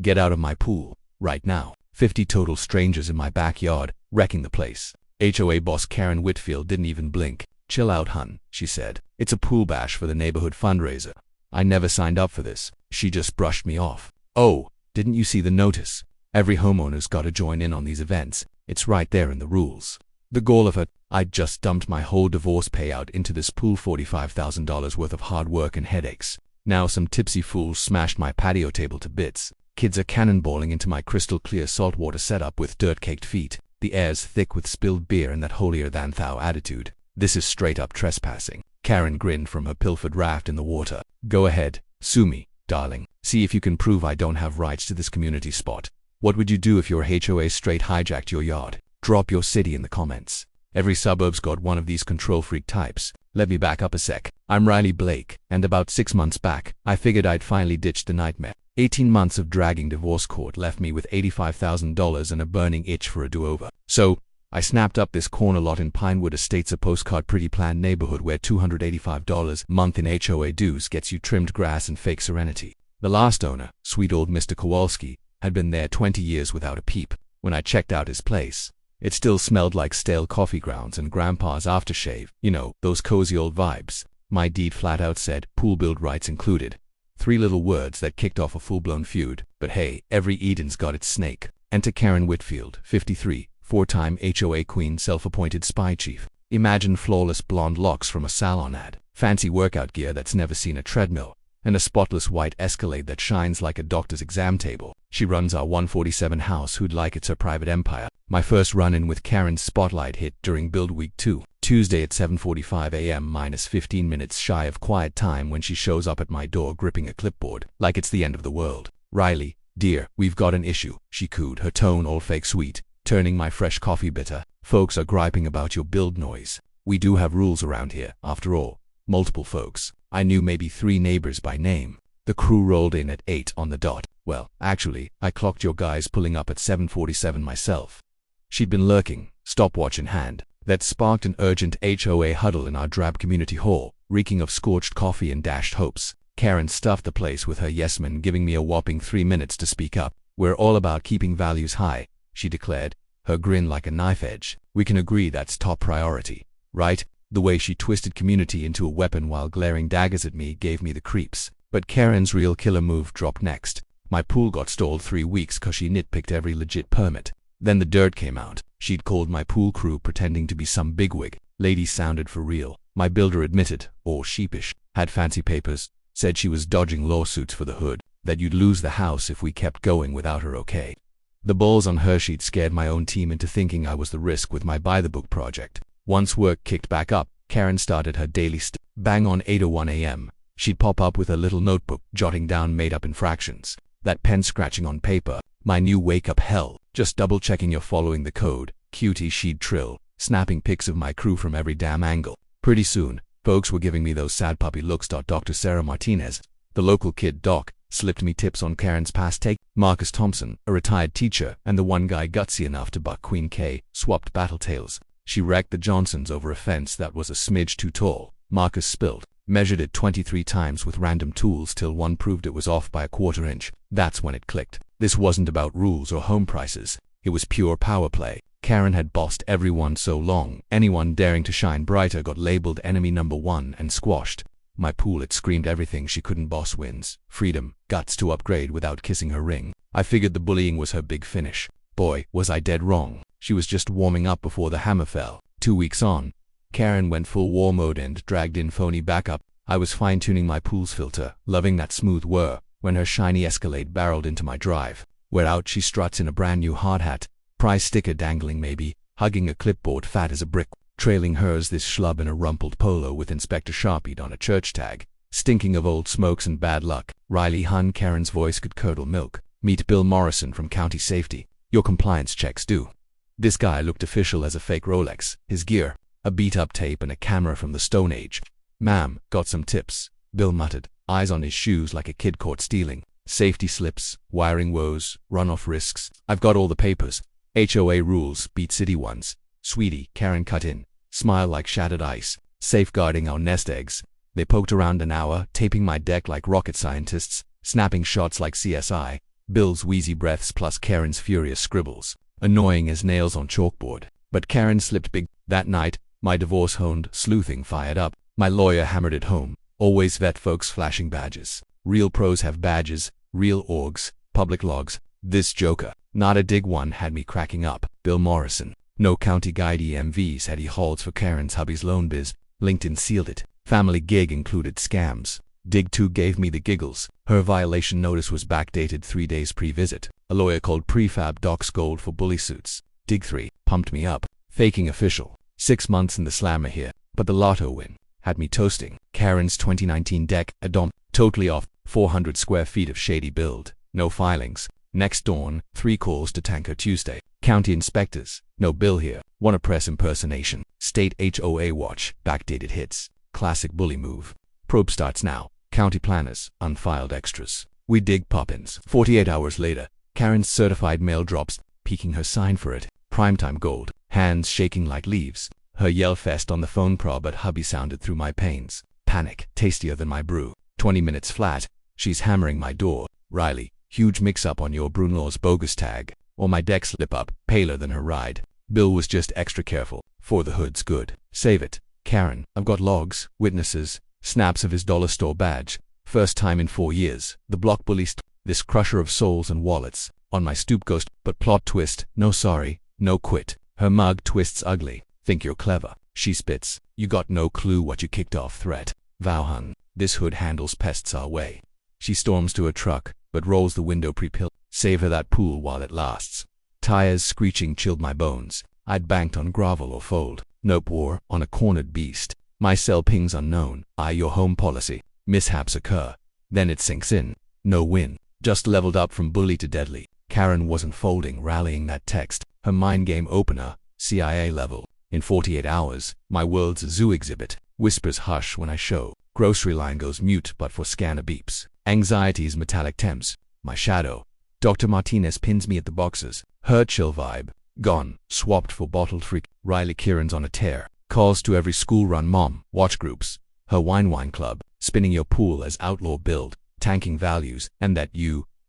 Get out of my pool, right now. 50 total strangers in my backyard, wrecking the place. HOA boss Karen Whitfield didn't even blink. Chill out, hun, she said. It's a pool bash for the neighborhood fundraiser. I never signed up for this. She just brushed me off. Oh, didn't you see the notice? Every homeowner's gotta join in on these events. It's right there in the rules. The gall of it, I'd just dumped my whole divorce payout into this pool, $45,000 worth of hard work and headaches. Now some tipsy fools smashed my patio table to bits. Kids are cannonballing into my crystal clear saltwater setup with dirt-caked feet. The air's thick with spilled beer and that holier-than-thou attitude. This is straight-up trespassing. Karen grinned from her pilfered raft in the water. Go ahead, sue me, darling. See if you can prove I don't have rights to this community spot. What would you do if your HOA straight hijacked your yard? Drop your city in the comments. Every suburb's got one of these control freak types. Let me back up a sec. I'm Riley Blake, and about 6 months back, I figured I'd finally ditched the nightmare. 18 months of dragging divorce court left me with $85,000 and a burning itch for a do-over. So, I snapped up this corner lot in Pinewood Estates, a postcard pretty planned neighborhood where $285 a month in HOA dues gets you trimmed grass and fake serenity. The last owner, sweet old Mr. Kowalski, had been there 20 years without a peep. When I checked out his place, it still smelled like stale coffee grounds and grandpa's aftershave. You know, those cozy old vibes. My deed flat out said, pool build rights included. 3 little words that kicked off a full-blown feud. But hey, every Eden's got its snake. Enter Karen Whitfield, 53, 4-time HOA queen, self-appointed spy chief. Imagine flawless blonde locks from a salon ad, fancy workout gear that's never seen a treadmill, and a spotless white Escalade that shines like a doctor's exam table. She runs our 147 house who'd like it's her private empire. My first run-in with Karen's spotlight hit during Build Week 2, Tuesday at 7:45 a.m. minus 15 minutes shy of quiet time when she shows up at my door gripping a clipboard, like it's the end of the world. Riley, dear, we've got an issue, she cooed, her tone all fake sweet, turning my fresh coffee bitter. Folks are griping about your build noise. We do have rules around here, after all. Multiple folks. I knew maybe 3 neighbors by name. The crew rolled in at 8 on the dot. Well, actually, I clocked your guys pulling up at 7:47 myself. She'd been lurking, stopwatch in hand. That sparked an urgent HOA huddle in our drab community hall, reeking of scorched coffee and dashed hopes. Karen stuffed the place with her yes-men, giving me a whopping 3 minutes to speak up. We're all about keeping values high, she declared, her grin like a knife edge. We can agree that's top priority, right? The way she twisted community into a weapon while glaring daggers at me gave me the creeps. But Karen's real killer move dropped next. My pool got stalled 3 weeks cause she nitpicked every legit permit. Then the dirt came out. She'd called my pool crew pretending to be some bigwig. Lady sounded for real. My builder admitted, all sheepish, had fancy papers, said she was dodging lawsuits for the hood, that you'd lose the house if we kept going without her okay. The balls on her sheet scared my own team into thinking I was the risk with my by-the-book project. Once work kicked back up, Karen started her daily bang on 8:01 a.m. She'd pop up with a little notebook, jotting down made-up infractions. That pen scratching on paper, my new wake-up hell. Just double-checking you're following the code. Cutie, she'd trill, snapping pics of my crew from every damn angle. Pretty soon, folks were giving me those sad puppy looks. Dr. Sarah Martinez, the local kid doc, slipped me tips on Karen's past take. Marcus Thompson, a retired teacher, and the one guy gutsy enough to buck Queen K, swapped battle tales. She wrecked the Johnsons over a fence that was a smidge too tall. Marcus spilled, measured it 23 times with random tools till one proved it was off by a 1/4 inch. That's when it clicked. This wasn't about rules or home prices. It was pure power play. Karen had bossed everyone so long, anyone daring to shine brighter got labeled enemy number 1 and squashed. My pool, it screamed everything she couldn't boss wins. Freedom, guts to upgrade without kissing her ring. I figured the bullying was her big finish. Boy, was I dead wrong. She was just warming up before the hammer fell. 2 weeks on, Karen went full war mode and dragged in phony backup. I was fine-tuning my pool's filter, loving that smooth whir, when her shiny Escalade barreled into my drive. Where out she struts in a brand new hard hat, prize sticker dangling maybe, hugging a clipboard fat as a brick. Trailing hers this schlub in a rumpled polo with Inspector Sharpied on a church tag, stinking of old smokes and bad luck. Riley hun, Karen's voice could curdle milk. Meet Bill Morrison from County Safety. Your compliance checks due. This guy looked official as a fake Rolex. His gear, a beat-up tape and a camera from the Stone Age. Ma'am, got some tips, Bill muttered, eyes on his shoes like a kid caught stealing. Safety slips, wiring woes, runoff risks. I've got all the papers. HOA rules beat city ones. Sweetie, Karen cut in, smile like shattered ice, safeguarding our nest eggs. They poked around an hour, taping my deck like rocket scientists, snapping shots like CSI. Bill's wheezy breaths plus Karen's furious scribbles. Annoying as nails on chalkboard. But Karen slipped big. That night, my divorce honed sleuthing fired up. My lawyer hammered it home. Always vet folks flashing badges. Real pros have badges, real orgs, public logs. This joker, not a dig one, had me cracking up. Bill Morrison. No county guide EMVs had he hauled for Karen's hubby's loan biz. LinkedIn sealed it. Family gig included scams. Dig 2 gave me the giggles. Her violation notice was backdated 3 days pre-visit. A lawyer called prefab docs gold for bully suits. Dig 3 pumped me up. Faking official. 6 months in the slammer here. But the lotto win had me toasting. Karen's 2019 deck, a dom, totally off. 400 square feet of shady build. No filings. Next dawn, 3 calls to tanker Tuesday. County inspectors. No bill here. Wanna press impersonation. State HOA watch. Backdated hits. Classic bully move. Probe starts now. County planners. Unfiled extras. We dig pop-ins. 48 hours later, Karen's certified mail drops, peeking her sign for it. Primetime gold. Hands shaking like leaves. Her yell fest on the phone prob, but hubby sounded through my panes. Panic. Tastier than my brew. 20 minutes flat. She's hammering my door. Riley. Huge mix-up on your Brunelaw's bogus tag. Or my deck slip up. Paler than her ride. Bill was just extra careful. For the hood's good. Save it. Karen. I've got logs. Witnesses. Snaps of his dollar store badge. First time in 4 years. The block bully this crusher of souls and wallets. On my stoop ghost. But plot twist. No sorry. No quit. Her mug twists ugly. Think you're clever. She spits. You got no clue what you kicked off. Threat. Vow hun. This hood handles pests our way. She storms to her truck, but rolls the window pre-pill. Save her that pool while it lasts. Tires screeching chilled my bones. I'd banked on grovel or fold. Nope, war on a cornered beast. My cell pings unknown. Your home policy. Mishaps occur. Then it sinks in. No win. Just leveled up from bully to deadly. Karen wasn't folding, rallying that text. Her mind game opener. CIA level. In 48 hours, my world's a zoo exhibit. Whispers hush when I show. Grocery line goes mute but for scanner beeps. Anxiety's metallic temps. My shadow. Dr. Martinez pins me at the boxes. Her chill vibe. Gone. Swapped for bottled freak. Riley Kieran's on a tear. Calls to every school run mom. Watch groups. Her wine club. Spinning your pool as outlaw build. Tanking values. And that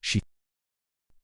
she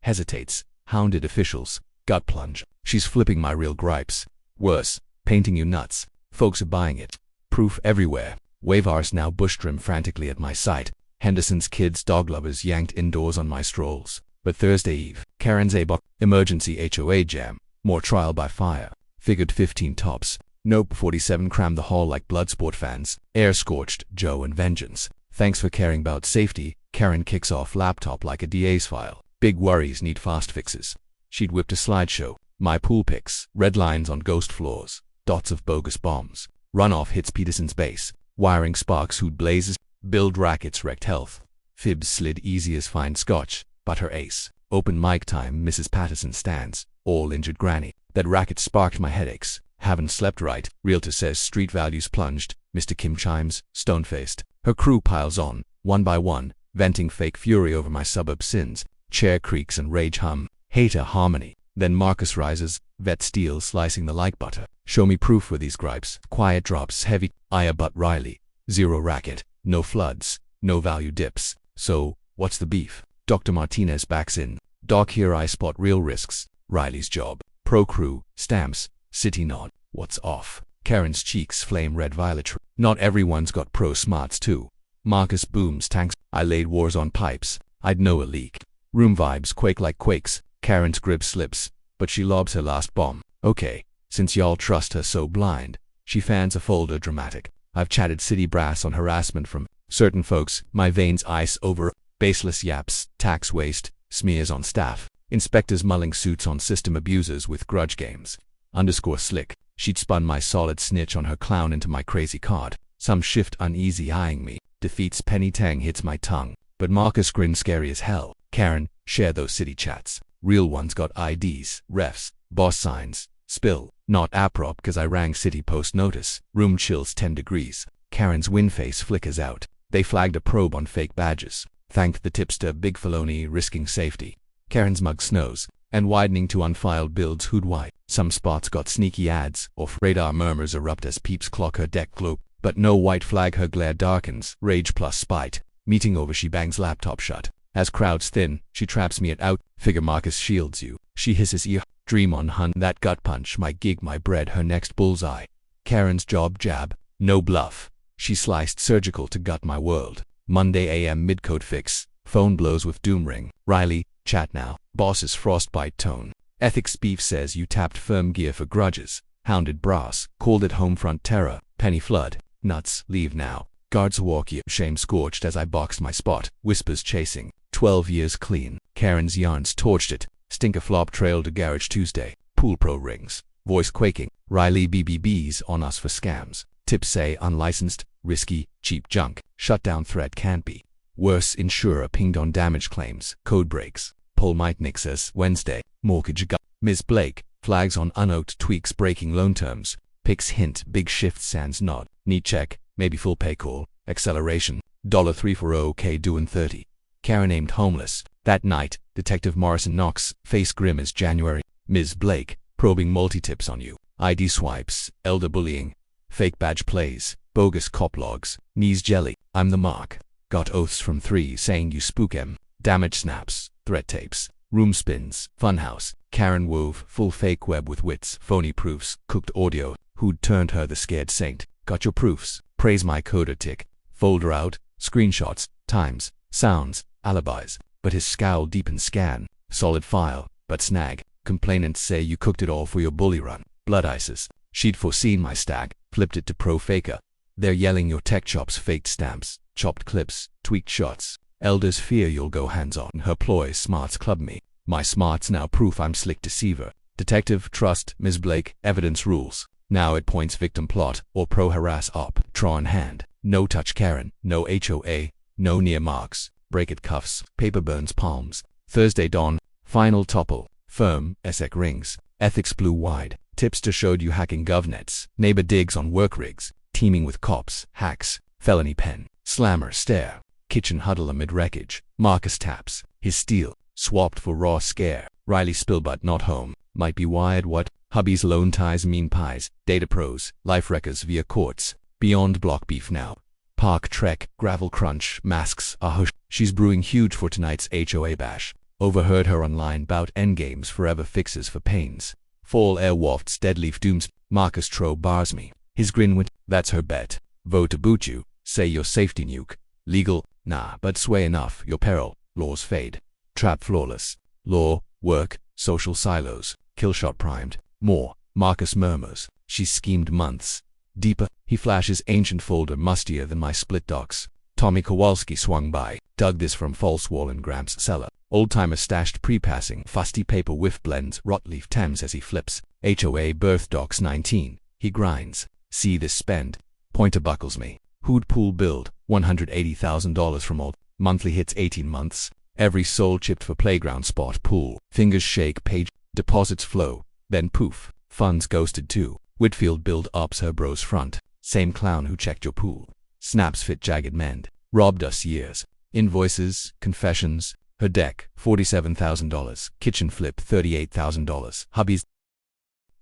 hesitates. Hounded officials. Gut plunge. She's flipping my real gripes. Worse. Painting you nuts. Folks are buying it. Proof everywhere. Wavars now bush trim frantically at my sight. Henderson's kids dog lovers yanked indoors on my strolls. But Thursday Eve, Karen's A-Buck, emergency HOA jam. More trial by fire. Figured 15 tops. Nope, 47 crammed the hall like Bloodsport fans. Air scorched, Joe and vengeance. Thanks for caring about safety. Karen kicks off laptop like a DA's file. Big worries need fast fixes. She'd whipped a slideshow. My pool pics. Red lines on ghost floors. Dots of bogus bombs. Runoff hits Peterson's base. Wiring sparks hoot blazes. Build rackets wrecked health. Fibs slid easy as fine scotch. But her ace. Open mic time, Mrs. Patterson stands. All injured granny. That racket sparked my headaches. Haven't slept right. Realtor says street values plunged. Mr. Kim chimes, stone-faced. Her crew piles on, one by one, venting fake fury over my suburb sins. Chair creaks and rage hum. Hater harmony. Then Marcus rises, vet steel slicing the like butter. Show me proof for these gripes. Quiet drops heavy. But Riley. Zero racket. No floods. No value dips. So, what's the beef? Dr. Martinez backs in. Doc, here I spot real risks. Riley's job. Pro crew. Stamps. City nod. What's off? Karen's cheeks flame red-violet. Not everyone's got pro smarts too. Marcus booms tanks. I laid wars on pipes. I'd know a leak. Room vibes quake like quakes. Karen's grip slips, but she lobs her last bomb. Okay, since y'all trust her so blind. She fans a folder dramatic. I've chatted city brass on harassment from certain folks. My veins ice over. Baseless yaps, tax waste, smears on staff. Inspectors mulling suits on system abusers with grudge games. _slick. She'd spun my solid snitch on her clown into my crazy card. Some shift uneasy eyeing me. Defeats penny tang hits my tongue. But Marcus grins scary as hell. Karen, share those city chats. Real ones got IDs, refs, boss signs. Spill. Not aprop cause I rang city post notice. Room chills 10 degrees. Karen's win face flickers out. They flagged a probe on fake badges. Thanked the tipster Big Felony risking safety. Karen's mug snows. And widening to unfiled builds hood wide. Some spots got sneaky ads. Off radar murmurs erupt as peeps clock her deck globe. But no white flag, her glare darkens. Rage plus spite. Meeting over, she bangs laptop shut. As crowds thin, she traps me at out. Figure Marcus shields you. She hisses ear. Dream on hun. That gut punch. My gig, my bread. Her next bullseye. Karen's job jab. No bluff. She sliced surgical to gut my world. Monday AM mid-code fix. Phone blows with doom ring. Riley, chat now. Boss's frostbite tone. Ethics beef says you tapped firm gear for grudges. Hounded brass. Called it homefront terror. Penny flood. Nuts. Leave now. Guards walk you. Shame scorched as I boxed my spot. Whispers chasing. 12 years clean. Karen's yarns torched it. Stinker flop trail to garage Tuesday. Pool pro rings. Voice quaking. Riley BBBs on us for scams. Tips say unlicensed, risky, cheap junk. Shutdown threat can't be. Worse, insurer pinged on damage claims. Code breaks. Poll might nix us Wednesday. Mortgage gut. Ms. Blake. Flags on unoaked tweaks breaking loan terms. Picks hint. Big shift sans nod. Need check. Maybe full pay call. Acceleration. $340K doing 30. Karen named homeless. That night, Detective Morrison knocks. Face grim as January. Ms. Blake. Probing multi-tips on you. ID swipes. Elder bullying. Fake badge plays. Bogus cop logs. Knees jelly. I'm the mark. Got oaths from 3 saying you spook em. Damage snaps. Threat tapes. Room spins. Funhouse. Karen wove. Full fake web with wits. Phony proofs. Cooked audio. Who'd turned her the scared saint. Got your proofs. Praise my coder tick. Folder out. Screenshots. Times. Sounds. Alibis. But his scowl deepens scan. Solid file. But snag. Complainants say you cooked it all for your bully run. Blood ISIS. She'd foreseen my stack. Flipped it to pro faker. They're yelling your tech chops. Faked stamps. Chopped clips. Tweaked shots. Elders fear you'll go hands-on. Her ploy smarts club me. My smarts now proof I'm slick deceiver. Detective, trust, Ms. Blake, evidence rules. Now it points victim plot, or pro-harass op. Draw in hand. No touch Karen. No HOA. No near marks. Break it cuffs. Paper burns palms. Thursday dawn. Final topple. Firm. ESSEC rings. Ethics blew wide. Tipster showed you hacking govnets. Neighbor digs on work rigs. Teaming with cops. Hacks. Felony pen. Slammer stare. Kitchen huddle amid wreckage. Marcus taps. His steel. Swapped for raw scare. Riley spill but not home. Might be wired what? Hubby's loan ties mean pies. Data pros. Life wreckers via courts. Beyond block beef now. Park trek. Gravel crunch. Masks. Hush. She's brewing huge for tonight's HOA bash. Overheard her online bout endgames forever fixes for pains. Fall air wafts deadleaf dooms. Marcus Tro bars me. His grin went. That's her bet. Vote to boot you. Say your safety nuke. Legal? Nah, but sway enough. Your peril. Laws fade. Trap flawless. Law. Work. Social silos. Killshot primed. More. Marcus murmurs. She schemed months. Deeper. He flashes ancient folder mustier than my split docs. Tommy Kowalski swung by. Dug this from false wall in Gramps' cellar. Old-timer stashed pre-passing. Fusty paper whiff blends. Rotleaf Thames as he flips. HOA birth docs 19. He grinds. See this spend. Pointer buckles me. Who'd pool build? $180,000 from old. Monthly hits 18 months. Every soul chipped for playground spot pool. Fingers shake page. Deposits flow. Then poof. Funds ghosted too. Whitfield build ups her bro's front. Same clown who checked your pool. Snaps fit jagged mend. Robbed us years. Invoices. Confessions. Her deck. $47,000. Kitchen flip. $38,000. Hubby's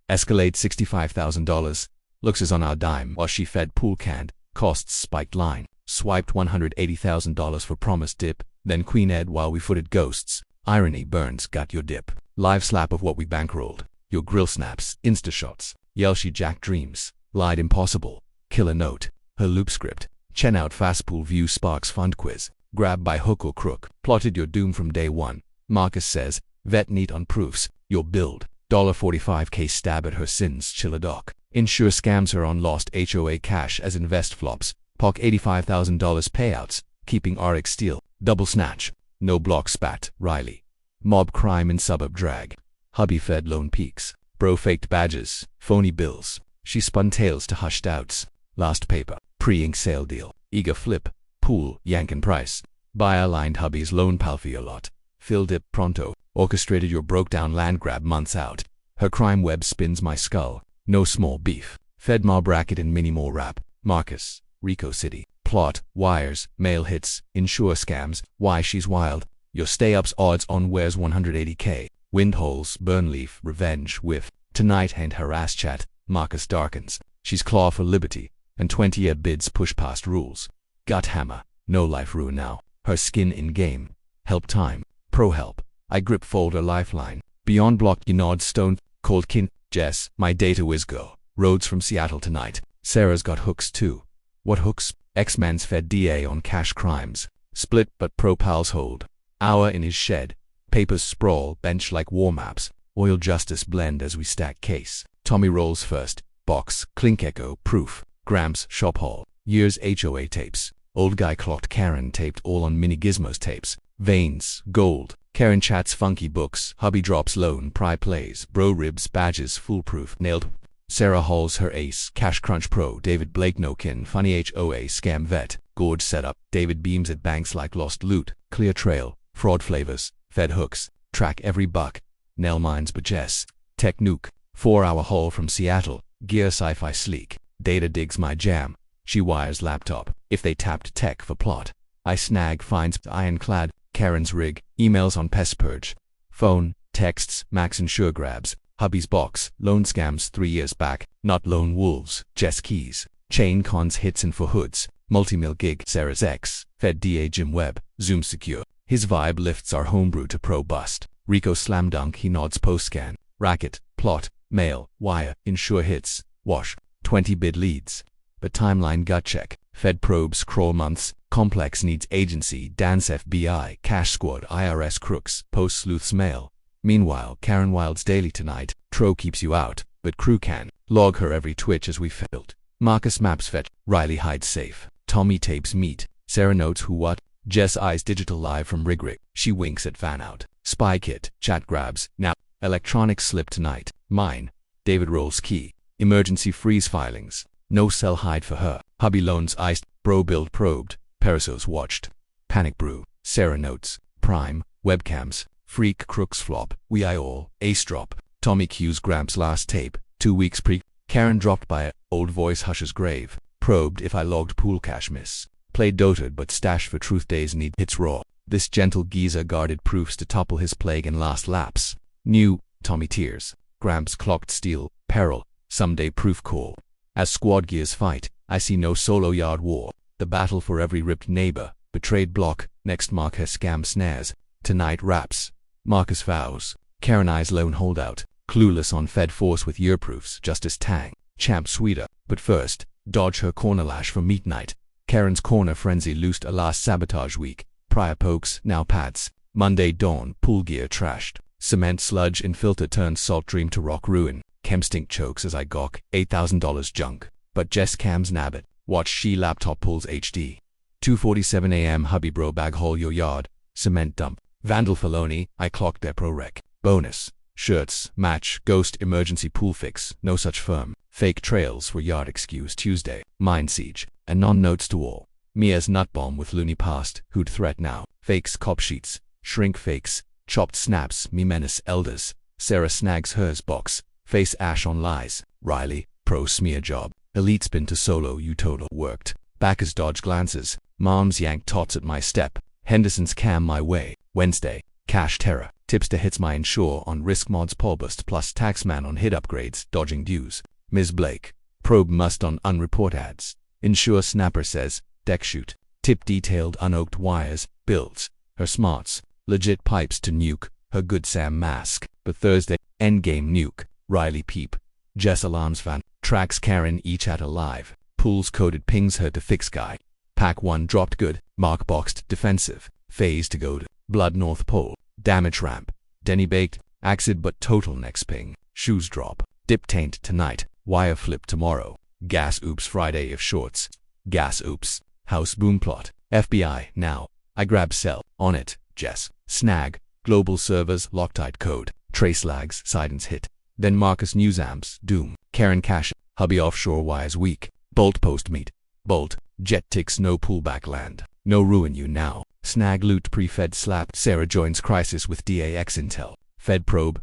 Escalade. $65,000. Looks is on our dime while she fed pool canned. Costs spiked line. Swiped $180,000 for promised dip. Then Queen Ed while we footed ghosts. Irony burns. Got your dip. Live slap of what we bankrolled. Your grill snaps. Insta shots. Yell she jack dreams. Lied impossible. Killer note. Her loop script. Chen out fast pool view sparks fund quiz. Grab by hook or crook. Plotted your doom from day one. Marcus says. Vet neat on proofs. Your build. $45K stab at her sins. Chilla doc. Insure scams her on lost HOA cash as invest flops. Pock $85,000 payouts. Keeping RX steel. Double snatch. No block spat. Riley. Mob crime in suburb drag. Hubby fed lone peaks. Bro faked badges. Phony bills. She spun tales to hushed doubts. Last paper. Pre-ink sale deal. Eager flip. Pool. Yankin price. Buyer lined hubby's loan pal for your lot. Fill dip pronto. Orchestrated your broke down land grab months out. Her crime web spins my skull. No small beef. Fed mob racket in mini mall rap. Marcus. Rico City. Plot. Wires. Mail hits. Insure scams. Why she's wild. Your stay-ups odds on wears $180K. Windholes. Burnleaf. Revenge. Whiff. Tonight and harass chat. Marcus darkens. She's claw for liberty. And 20-year bids push past rules. Gut hammer. No life ruin now. Her skin in game. Help time. Pro help. I grip folder lifeline. Beyond block you nod stone. Cold kin. Jess, my data whiz go. Roads from Seattle tonight. Sarah's got hooks too. What hooks? X-Men's fed DA on cash crimes. Split but pro pals hold. Hour in his shed. Papers sprawl, bench like war maps. Oil justice blend as we stack case. Tommy rolls first. Box, clink echo, proof. Gramps, shop hall. Years HOA tapes. Old guy clocked Karen taped all on mini gizmos tapes. Veins, gold. Karen chats funky books. Hubby drops loan, pry plays. Bro ribs, badges, foolproof, nailed. Sarah hauls her ace. Cash crunch pro. David Blake no kin. Funny HOA scam vet. Gorge setup. David beams at banks like lost loot. Clear trail. Fraud flavors. Fed hooks. Track every buck. Nell mines but Jess. Tech nuke. 4-hour haul from Seattle. Gear sci-fi sleek. Data digs my jam. She wires laptop. If they tapped tech for plot. I snag finds ironclad. Karen's rig. Emails on pest purge. Phone. Texts. Max and sure grabs. Hubby's box. Loan scams 3 years back. Not lone wolves. Jess keys. Chain cons hits and for hoods. Multi-mil gig. Sarah's ex. Fed DA Jim Webb. Zoom secure. His vibe lifts our homebrew to pro bust. Rico slam dunk. He nods post scan. Racket. Plot. Mail. Wire. Insure hits. Wash. 20 bid leads. But timeline gut check. Fed probes. Crawl months. Complex needs agency. Dance FBI. Cash squad. IRS crooks. Post sleuths mail. Meanwhile, Karen Wild's daily tonight. Tro keeps you out, but crew can. Log her every twitch as we failed. Marcus maps fetch. Riley hides safe. Tommy tapes meet. Sarah notes who what. Jess eyes digital live from rig. She winks at fan out. Spy kit. Chat grabs. Now. Electronic slip tonight. Mine. David rolls key. Emergency freeze filings. No sell hide for her. Hubby loans iced. Bro build probed. Perisos watched. Panic brew. Sarah notes. Prime. Webcams. Freak crooks flop. We I all. Ace drop. Tommy cues Gramps last tape. 2 weeks pre. Karen dropped by. Old voice hushes grave. Probed if I logged pool cash miss. Played dotard but stash for truth days need hits raw. This gentle geezer guarded proofs to topple his plague and last lapse. New. Tommy tears. Gramps clocked steel. Peril. Someday proof call. As squad gears fight, I see no solo yard war. The battle for every ripped neighbor. Betrayed block. Next mark her scam snares. Tonight raps. Marcus vows. Karen eyes lone holdout. Clueless on fed force with year proofs. Justice tang. Champ sweeter. But first, dodge her corner lash for meat night. Karen's corner frenzy loosed a last sabotage week. Prior pokes, now pads. Monday dawn, pool gear trashed. Cement sludge in filter turned salt dream to rock ruin. Chem stink chokes as I gawk. $8,000 junk. But Jess cams nab it. Watch she laptop pulls HD. 2:47 a.m. hubby bro bag haul your yard. Cement dump. Vandal felony. I clocked their pro rec. Bonus. Shirts. Match. Ghost emergency pool fix. No such firm. Fake trails for yard excuse Tuesday. Mind siege. And non-notes to all. Mia's nut bomb with loony past. Who'd threat now. Fakes cop sheets. Shrink fakes. Chopped snaps. Me menace elders. Sarah snags hers box. Face ash on lies. Riley. Pro smear job. Elite spin to solo you total worked. Backers dodge glances. Moms yank tots at my step. Henderson's cam my way. Wednesday. Cash terror. Tipster hits my insure on risk mods Paulbust plus taxman on hit upgrades dodging dues. Ms. Blake. Probe must on unreport ads. Insure snapper says. Deck shoot. Tip detailed unoaked wires. Builds. Her smarts. Legit pipes to nuke. Her good Sam mask. But Thursday. Endgame nuke. Riley peep. Jess alarms van. Tracks Karen each at alive. Pools coded pings her to fix guy. Pack 1 dropped good. Mark boxed defensive. Phase to go to. Blood North Pole. Damage ramp. Denny baked. Acid but total next ping. Shoes drop. Dip taint tonight. Wire flip tomorrow. Gas oops Friday if shorts. Gas oops. House boom plot. FBI now. I grab cell. On it. Jess. Snag. Global servers Loctite code. Trace lags. Sidens hit. Then Marcus news amps. Doom. Karen cash. Hubby offshore wires weak. Bolt post meet. Bolt. Jet ticks no pullback land. No ruin you now. Snag loot pre-fed slap. Sarah joins crisis with DAX intel. Fed probe.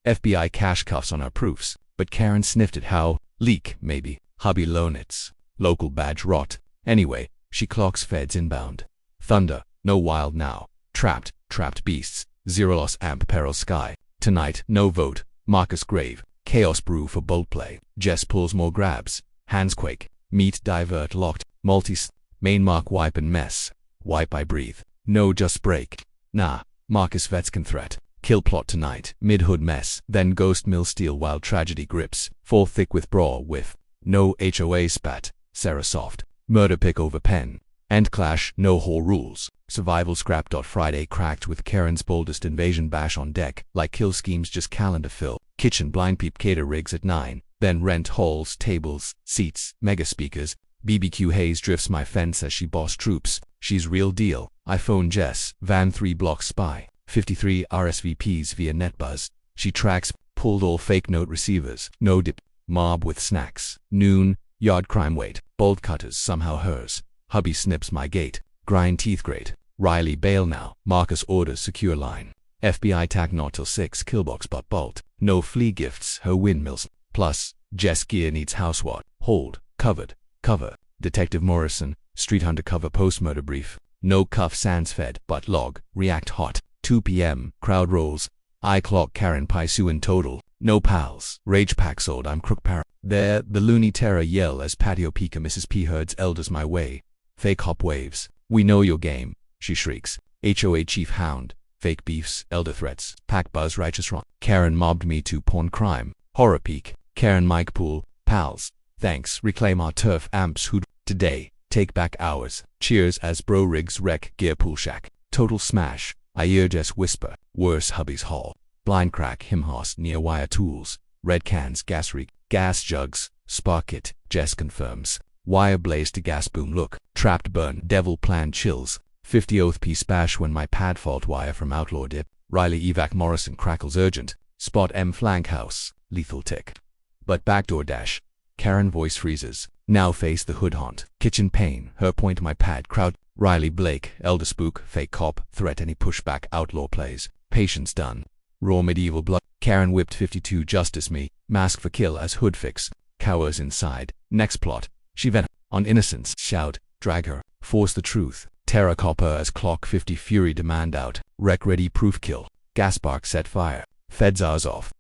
FBI cash cuffs on our proofs. But Karen sniffed at how. Leak, maybe. Hubby loan it's. Local badge rot. Anyway, she clocks feds inbound. Thunder. No wild now. Trapped. Trapped beasts. Zero loss amp peril sky. Tonight, no vote. Marcus grave. Chaos brew for bolt play. Jess pulls more grabs. Hands quake. Meet divert locked. Multis. Main mark wipe and mess. Wipe I breathe. No just break. Nah, Marcus Vetskin threat. Kill plot tonight. Mid-hood mess. Then ghost mill steel while tragedy grips. Fall thick with brawl with. No HOA spat. Sarah soft. Murder pick over pen. End clash. No hall rules. Survival scrap. Friday cracked with Karen's boldest invasion bash on deck. Like kill schemes just calendar fill. Kitchen blind peep cater rigs at 9. Then rent halls, tables, seats, mega speakers. BBQ haze drifts my fence as she boss troops. She's real deal. I phone Jess. Van 3 blocks spy. 53 RSVPs via NetBuzz. She tracks, pulled all fake note receivers. No dip. Mob with snacks. Noon. Yard crime wait. Bolt cutters somehow hers. Hubby snips my gate. Grind teeth grate. Riley bail now. Marcus orders secure line. FBI tack not till 6 killbox but bolt. No flea gifts. Her windmills. Plus, Jess gear needs house what? Hold. Covered. Cover. Detective Morrison. Street undercover post-murder brief. No cuff sans fed but log. React hot. 2 p.m. Crowd rolls. I clock Karen Paisu in total. No pals. Rage pack sold. I'm crook para. There, the loony terror yell as patio pika Mrs. P herds elders my way. Fake hop waves. We know your game. She shrieks. HOA chief hound. Fake beefs. Elder threats. Pack buzz righteous wrong. Karen mobbed me to porn crime. Horror peak. Karen Mike pool. Pals. Thanks. Reclaim our turf amps who'd. Today. Take back ours. Cheers as bro rigs wreck gear pool shack. Total smash. I hear Jess whisper. Worse hubby's hall. Blind crack him house near wire tools. Red cans gas reek. Gas jugs. Spark it. Jess confirms. Wire blaze to gas boom look. Trapped burn. Devil plan chills. 50 oath piece bash when my pad fault wire from outlaw dip. Riley evac Morrison crackles urgent. Spot M flank house. Lethal tick. But backdoor dash. Karen voice freezes. Now face the hood haunt. Kitchen pain. Her point my pad crowd. Riley Blake. Elder spook. Fake cop. Threat any pushback. Outlaw plays. Patience done. Raw medieval blood. Karen whipped 52 justice me. Mask for kill as hood fix. Cowers inside. Next plot. She ven. On innocence. Shout. Drag her. Force the truth. Terror copper as clock 50 fury demand out. Wreck ready proof kill. Gas spark set fire. Feds ours off.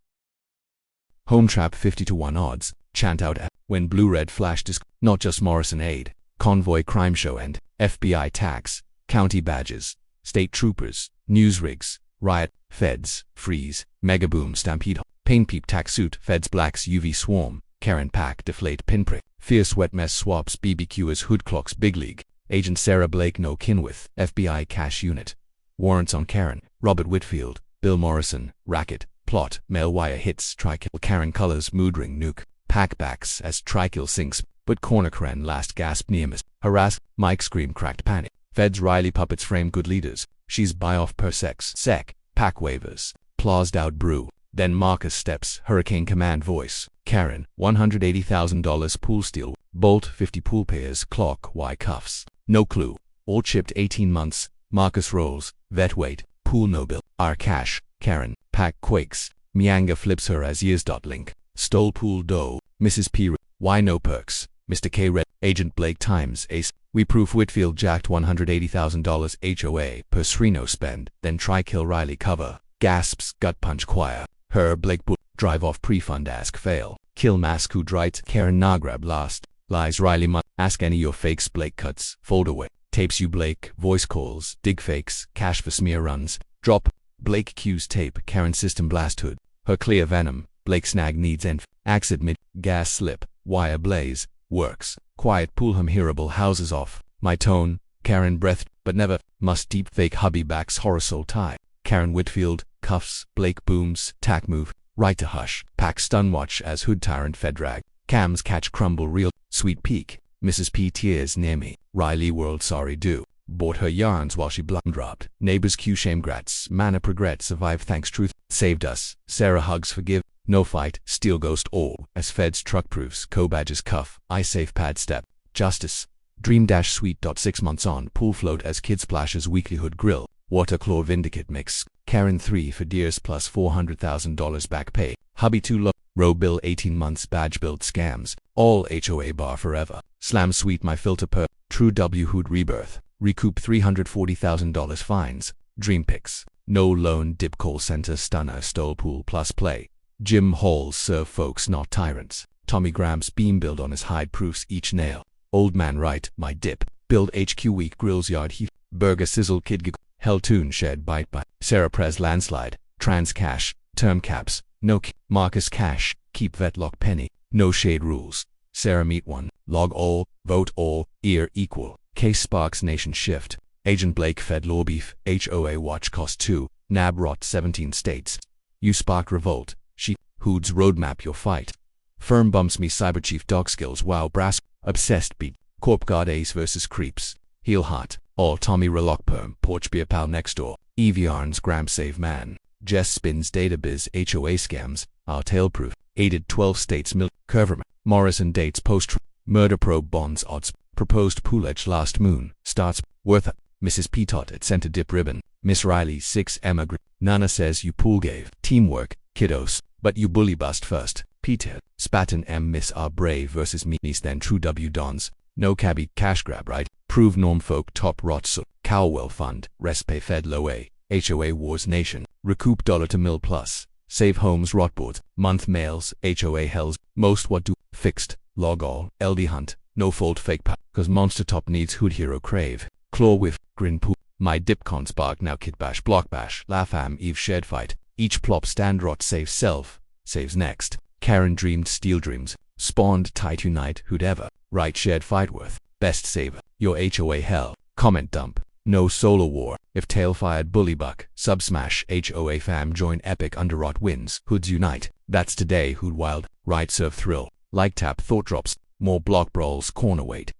Home trap 50 to 1 odds. Chant out at. When blue-red flash disc. Not just Morrison aid. Convoy crime show and. FBI tax. County badges. State troopers. News rigs. Riot. Feds. Freeze. Mega boom stampede. Pain peep tax suit. Feds blacks UV swarm. Karen pack deflate pinprick. Fierce wet mess swaps BBQers hood clocks big league. Agent Sarah Blake no kin with. FBI cash unit. Warrants on Karen. Robert Whitfield. Bill Morrison. Racket. Plot. Mail wire hits. Trikill. Karen colors mood ring nuke. Packbacks as Trikill sinks. But corner Karen last gasp Neemus. Harass. Mike scream cracked panic. Feds Riley puppets frame good leaders. She's buy off per sec. Pack waivers. Plaused out brew. Then Marcus steps. Hurricane command voice. Karen. $180,000 pool steal. Bolt 50 pool pairs. Clock. Y cuffs. No clue. All chipped 18 months. Marcus rolls. Vet wait. Pool no bill. R cash. Karen. Pack quakes. Mianga flips her as years. Link. Stole pool dough. Mrs. P. Why no perks? Mr. K. Red. Agent Blake times ace. We proof Whitfield jacked $180,000 HOA per Sreno spend. Then try kill Riley cover. Gasps gut punch choir. Her Blake bull. Drive off pre-fund ask fail. Kill mask who right. Karen Nagrab last. Lies Riley must. Ask any your fakes Blake cuts. Fold away. Tapes you Blake. Voice calls. Dig fakes. Cash for smear runs. Drop. Blake cues tape. Karen system blast hood. Her clear venom. Blake snag needs enf. Axe admit. Gas slip. Wire blaze. Works. Quiet pool him hearable houses off. My tone. Karen breath. But never. Must deep fake hubby backs horror soul tie. Karen Whitfield. Cuffs. Blake booms. Tack move. Right to hush. Pack stun watch as hood tyrant fedrag. Cams catch crumble real. Sweet peak. Mrs. P tears near me. Riley world sorry do. Bought her yarns while she dropped. Neighbors Q shame grats. Mana regret survive thanks truth. Saved us. Sarah hugs forgive. No fight. Steel ghost all. As feds truck proofs. Co-badges cuff. I safe pad step. Justice. Dream dash sweet. 6 months on. Pool float as kid splashes weekly hood grill. Water claw vindicate mix. Karen 3 for deers plus $400,000 back pay. Hubby 2 low. Row bill 18 months badge build scams. All HOA bar forever. Slam sweet my filter per. True W hood rebirth. Recoup $340,000 fines. Dream picks. No loan dip call center stunner stole pool plus play. Jim Halls serve folks not tyrants. Tommy Graham's beam build on his hide proofs each nail. Old man right, my dip. Build HQ week grills yard heat. Burger sizzle kid gig. Hell tune shared bite by Sarah Prez landslide. Trans cash. Term caps. No Marcus Cash. Keep vetlock penny. No shade rules. Sarah meet one. Log all. Vote all. Ear equal. Case sparks nation shift. Agent Blake fed law beef. HOA watch cost 2. Nab rot 17 states. You spark revolt. She. Hoods roadmap your fight. Firm bumps me cyberchief dog skills. Wow brass. Obsessed beat. Corp guard ace versus creeps. Heel hot. All Tommy relock perm. Porch beer pal next door. Evie Arns gram save man. Jess spins databiz. HOA scams. Our tailproof. Aided 12 states mil. Curverman. Morrison dates post. Murder probe bonds odds. Proposed poolage last moon. Starts. Worth it. Mrs. Petot at center dip ribbon. Miss Riley 6 Emma Nana says you pool gave. Teamwork. Kiddos. But you bully bust first. Peter. Spatten M Miss R Brave versus me. Niece then true W Dons. No cabbie. Cash grab right. Prove norm folk top rot so. Cowwell fund. Respe fed low A. HOA wars nation. Recoup dollar to mil plus. Save homes rotboard. Month mails. HOA hells. Most what do. Fixed. Log all. LD hunt. No fault fake pa. Cause monster top needs hood hero crave. Claw whiff. Grin pool. My dipcon spark now kid bash block bash. Laugh am eve shared fight. Each plop stand rot saves self. Saves next. Karen dreamed steel dreams. Spawned tight unite who'd ever. Right shared fight worth. Best saver. Your HOA hell. Comment dump. No solo war. If tail fired bully buck. Sub smash. HOA fam join epic underrot wins. Hoods unite. That's today hood wild. Right serve thrill. Like tap thought drops. More block brawls corner weight.